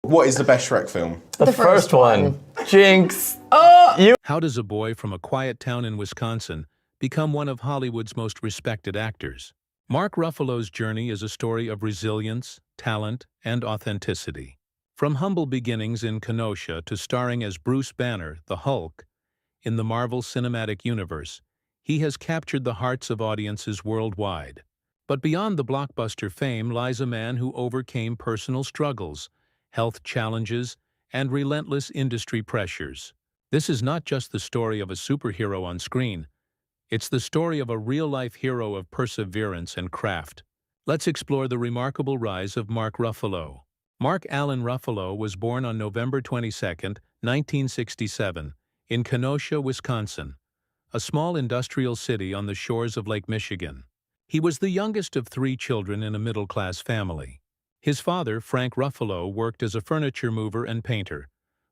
What is the best Shrek film? The first one. Jinx. How does a boy from a quiet town in Wisconsin become one of Hollywood's most respected actors? Mark Ruffalo's journey is a story of resilience, talent, and authenticity. From humble beginnings in Kenosha to starring as Bruce Banner, the Hulk, in the Marvel Cinematic Universe, he has captured the hearts of audiences worldwide. But beyond the blockbuster fame lies a man who overcame personal struggles, health challenges, and relentless industry pressures. This is not just the story of a superhero on screen. It's the story of a real-life hero of perseverance and craft. Let's explore the remarkable rise of Mark Ruffalo. Mark Allen Ruffalo was born on November 22, 1967, in Kenosha, Wisconsin, a small industrial city on the shores of Lake Michigan. He was the youngest of 3 children in a middle-class family. His father, Frank Ruffalo, worked as a furniture mover and painter,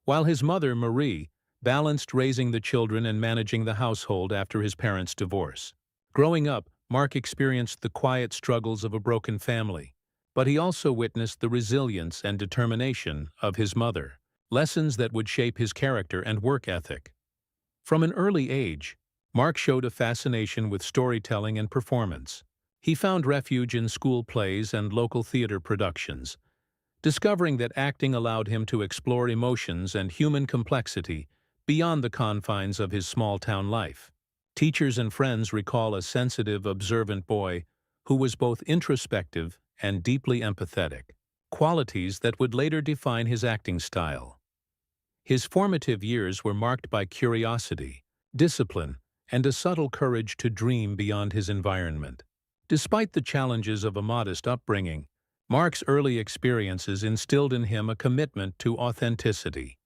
while his mother, Marie, balanced raising the children and managing the household after his parents' divorce. Growing up, Mark experienced the quiet struggles of a broken family, but he also witnessed the resilience and determination of his mother, lessons that would shape his character and work ethic. From an early age, Mark showed a fascination with storytelling and performance. He found refuge in school plays and local theater productions, discovering that acting allowed him to explore emotions and human complexity beyond the confines of his small-town life. Teachers and friends recall a sensitive, observant boy who was both introspective and deeply empathetic, qualities that would later define his acting style. His formative years were marked by curiosity, discipline, and a subtle courage to dream beyond his environment. Despite the challenges of a modest upbringing, Mark's early experiences instilled in him a commitment to authenticity,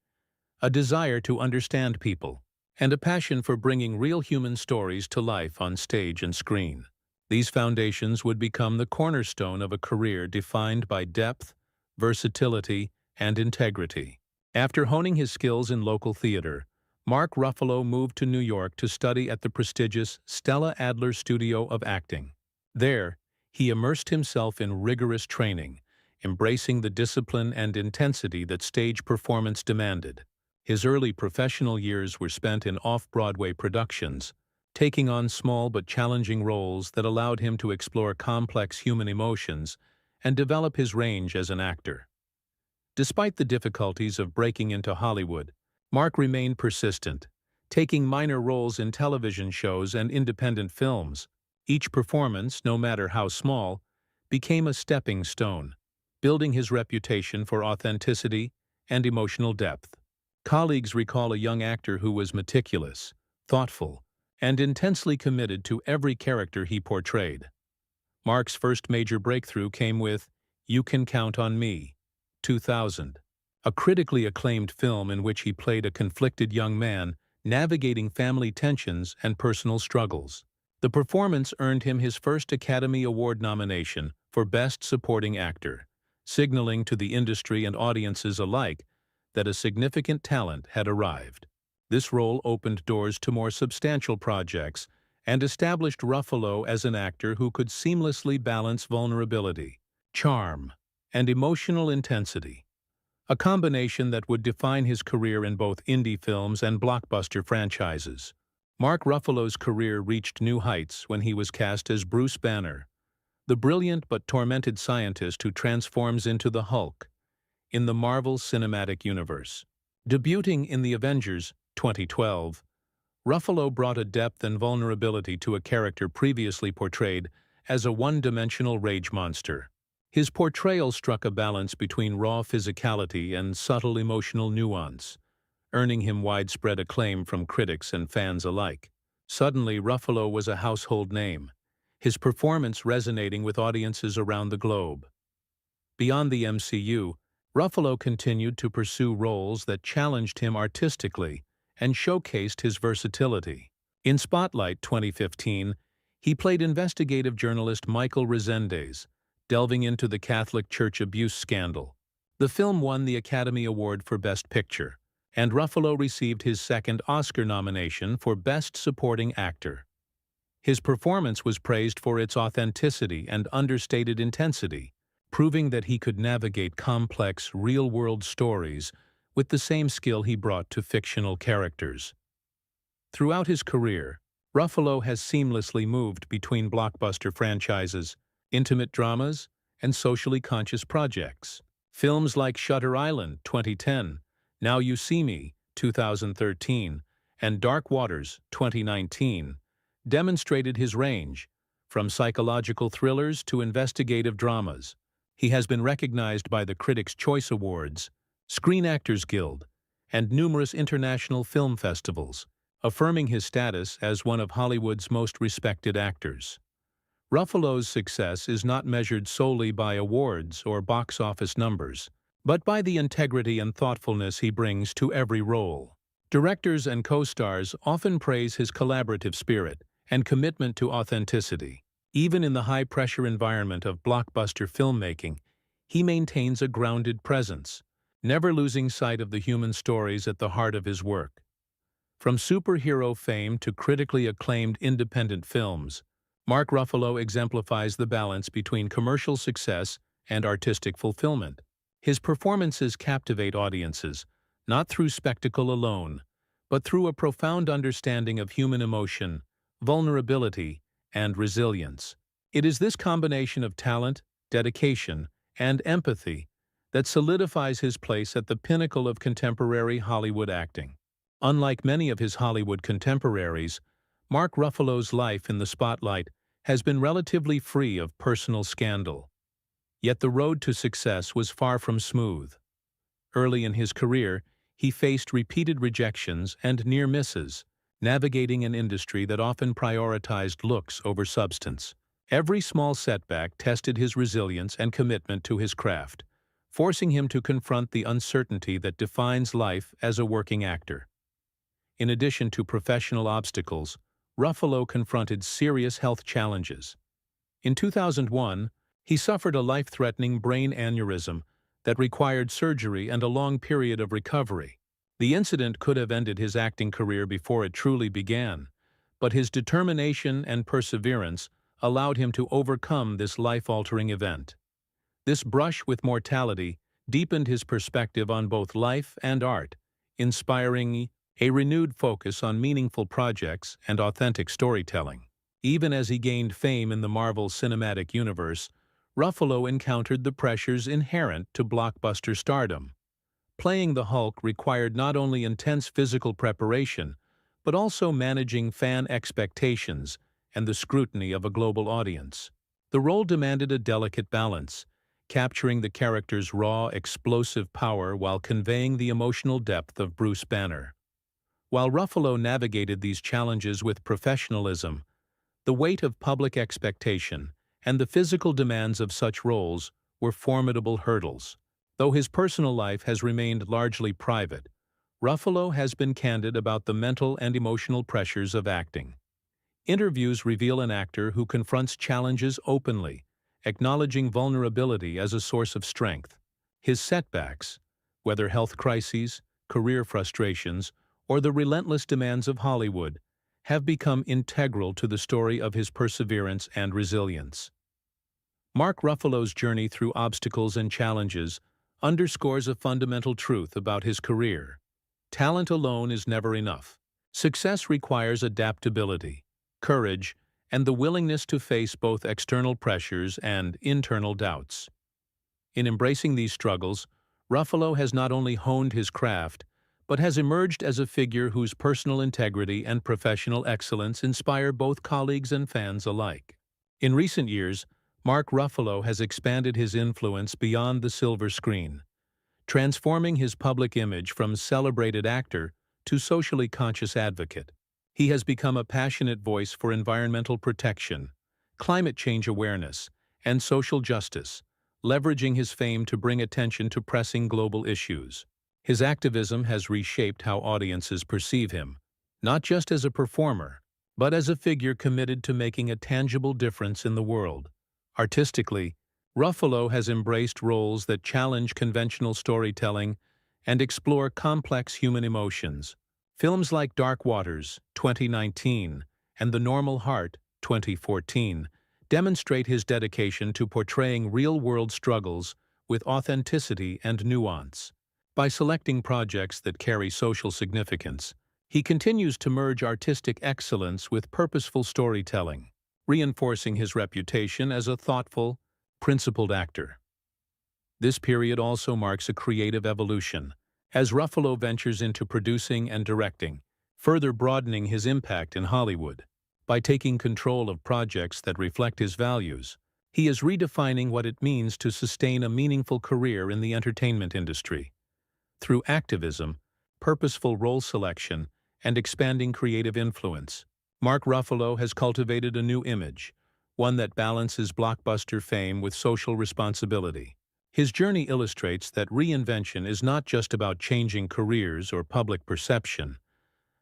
a desire to understand people, and a passion for bringing real human stories to life on stage and screen. These foundations would become the cornerstone of a career defined by depth, versatility, and integrity. After honing his skills in local theater, Mark Ruffalo moved to New York to study at the prestigious Stella Adler Studio of Acting. There, he immersed himself in rigorous training, embracing the discipline and intensity that stage performance demanded. His early professional years were spent in off-Broadway productions, taking on small but challenging roles that allowed him to explore complex human emotions and develop his range as an actor. Despite the difficulties of breaking into Hollywood, Mark remained persistent, taking minor roles in television shows and independent films. Each performance, no matter how small, became a stepping stone, building his reputation for authenticity and emotional depth. Colleagues recall a young actor who was meticulous, thoughtful, and intensely committed to every character he portrayed. Mark's first major breakthrough came with You Can Count on Me, 2000, a critically acclaimed film in which he played a conflicted young man navigating family tensions and personal struggles. The performance earned him his first Academy Award nomination for Best Supporting Actor, signaling to the industry and audiences alike that a significant talent had arrived. This role opened doors to more substantial projects and established Ruffalo as an actor who could seamlessly balance vulnerability, charm, and emotional intensity, a combination that would define his career in both indie films and blockbuster franchises. Mark Ruffalo's career reached new heights when he was cast as Bruce Banner, the brilliant but tormented scientist who transforms into the Hulk in the Marvel Cinematic Universe. Debuting in the Avengers 2012, Ruffalo brought a depth and vulnerability to a character previously portrayed as a one-dimensional rage monster. His portrayal struck a balance between raw physicality and subtle emotional nuance, earning him widespread acclaim from critics and fans alike. Suddenly, Ruffalo was a household name, his performance resonating with audiences around the globe. Beyond the MCU, Ruffalo continued to pursue roles that challenged him artistically and showcased his versatility. In Spotlight 2015, he played investigative journalist Michael Resendez, delving into the Catholic Church abuse scandal. The film won the Academy Award for Best Picture, and Ruffalo received his second Oscar nomination for Best Supporting Actor. His performance was praised for its authenticity and understated intensity, proving that he could navigate complex, real-world stories with the same skill he brought to fictional characters. Throughout his career, Ruffalo has seamlessly moved between blockbuster franchises, intimate dramas, and socially conscious projects. Films like Shutter Island, 2010, Now You See Me, 2013, and Dark Waters, 2019, demonstrated his range, from psychological thrillers to investigative dramas. He has been recognized by the Critics' Choice Awards, Screen Actors Guild, and numerous international film festivals, affirming his status as one of Hollywood's most respected actors. Ruffalo's success is not measured solely by awards or box office numbers, but by the integrity and thoughtfulness he brings to every role. Directors and co-stars often praise his collaborative spirit and commitment to authenticity. Even in the high-pressure environment of blockbuster filmmaking, he maintains a grounded presence, never losing sight of the human stories at the heart of his work. From superhero fame to critically acclaimed independent films, Mark Ruffalo exemplifies the balance between commercial success and artistic fulfillment. His performances captivate audiences, not through spectacle alone, but through a profound understanding of human emotion, vulnerability, and resilience. It is this combination of talent, dedication, and empathy that solidifies his place at the pinnacle of contemporary Hollywood acting. Unlike many of his Hollywood contemporaries, Mark Ruffalo's life in the spotlight has been relatively free of personal scandal. Yet the road to success was far from smooth. Early in his career, he faced repeated rejections and near misses, navigating an industry that often prioritized looks over substance. Every small setback tested his resilience and commitment to his craft, forcing him to confront the uncertainty that defines life as a working actor. In addition to professional obstacles, Ruffalo confronted serious health challenges. In 2001, he suffered a life-threatening brain aneurysm that required surgery and a long period of recovery. The incident could have ended his acting career before it truly began, but his determination and perseverance allowed him to overcome this life-altering event. This brush with mortality deepened his perspective on both life and art, inspiring a renewed focus on meaningful projects and authentic storytelling. Even as he gained fame in the Marvel Cinematic Universe, Ruffalo encountered the pressures inherent to blockbuster stardom. Playing the Hulk required not only intense physical preparation, but also managing fan expectations and the scrutiny of a global audience. The role demanded a delicate balance, capturing the character's raw, explosive power while conveying the emotional depth of Bruce Banner. While Ruffalo navigated these challenges with professionalism, the weight of public expectation and the physical demands of such roles were formidable hurdles. Though his personal life has remained largely private, Ruffalo has been candid about the mental and emotional pressures of acting. Interviews reveal an actor who confronts challenges openly, acknowledging vulnerability as a source of strength. His setbacks, whether health crises, career frustrations, or the relentless demands of Hollywood, have become integral to the story of his perseverance and resilience. Mark Ruffalo's journey through obstacles and challenges underscores a fundamental truth about his career. Talent alone is never enough. Success requires adaptability, courage, and the willingness to face both external pressures and internal doubts. In embracing these struggles, Ruffalo has not only honed his craft, but has emerged as a figure whose personal integrity and professional excellence inspire both colleagues and fans alike. In recent years, Mark Ruffalo has expanded his influence beyond the silver screen, transforming his public image from celebrated actor to socially conscious advocate. He has become a passionate voice for environmental protection, climate change awareness, and social justice, leveraging his fame to bring attention to pressing global issues. His activism has reshaped how audiences perceive him, not just as a performer, but as a figure committed to making a tangible difference in the world. Artistically, Ruffalo has embraced roles that challenge conventional storytelling and explore complex human emotions. Films like Dark Waters, 2019, and The Normal Heart, 2014, demonstrate his dedication to portraying real-world struggles with authenticity and nuance. By selecting projects that carry social significance, he continues to merge artistic excellence with purposeful storytelling, reinforcing his reputation as a thoughtful, principled actor. This period also marks a creative evolution, as Ruffalo ventures into producing and directing, further broadening his impact in Hollywood. By taking control of projects that reflect his values, he is redefining what it means to sustain a meaningful career in the entertainment industry. Through activism, purposeful role selection, and expanding creative influence, Mark Ruffalo has cultivated a new image, one that balances blockbuster fame with social responsibility. His journey illustrates that reinvention is not just about changing careers or public perception,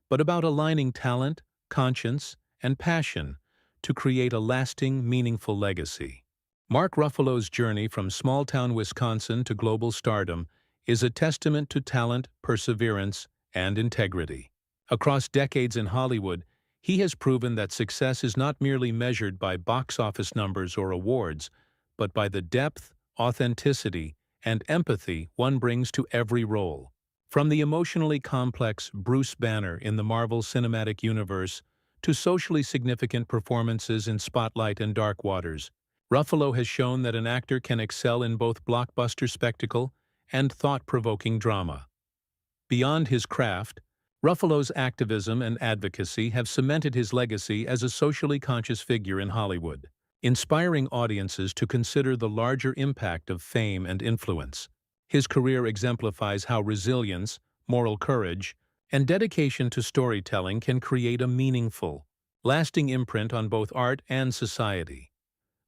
but about aligning talent, conscience, and passion to create a lasting, meaningful legacy. Mark Ruffalo's journey from small-town Wisconsin to global stardom is a testament to talent, perseverance, and integrity. Across decades in Hollywood, he has proven that success is not merely measured by box office numbers or awards, but by the depth, authenticity, and empathy one brings to every role. From the emotionally complex Bruce Banner in the Marvel Cinematic Universe to socially significant performances in Spotlight and Dark Waters, Ruffalo has shown that an actor can excel in both blockbuster spectacle and thought-provoking drama. Beyond his craft, Ruffalo's activism and advocacy have cemented his legacy as a socially conscious figure in Hollywood, inspiring audiences to consider the larger impact of fame and influence. His career exemplifies how resilience, moral courage, and dedication to storytelling can create a meaningful, lasting imprint on both art and society.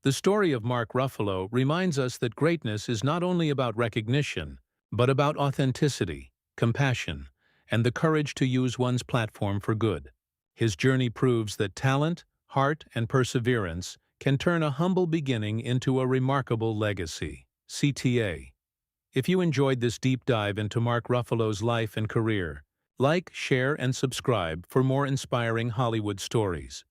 The story of Mark Ruffalo reminds us that greatness is not only about recognition, but about authenticity, compassion, and the courage to use one's platform for good. His journey proves that talent, heart, and perseverance can turn a humble beginning into a remarkable legacy. CTA. If you enjoyed this deep dive into Mark Ruffalo's life and career, like, share, and subscribe for more inspiring Hollywood stories.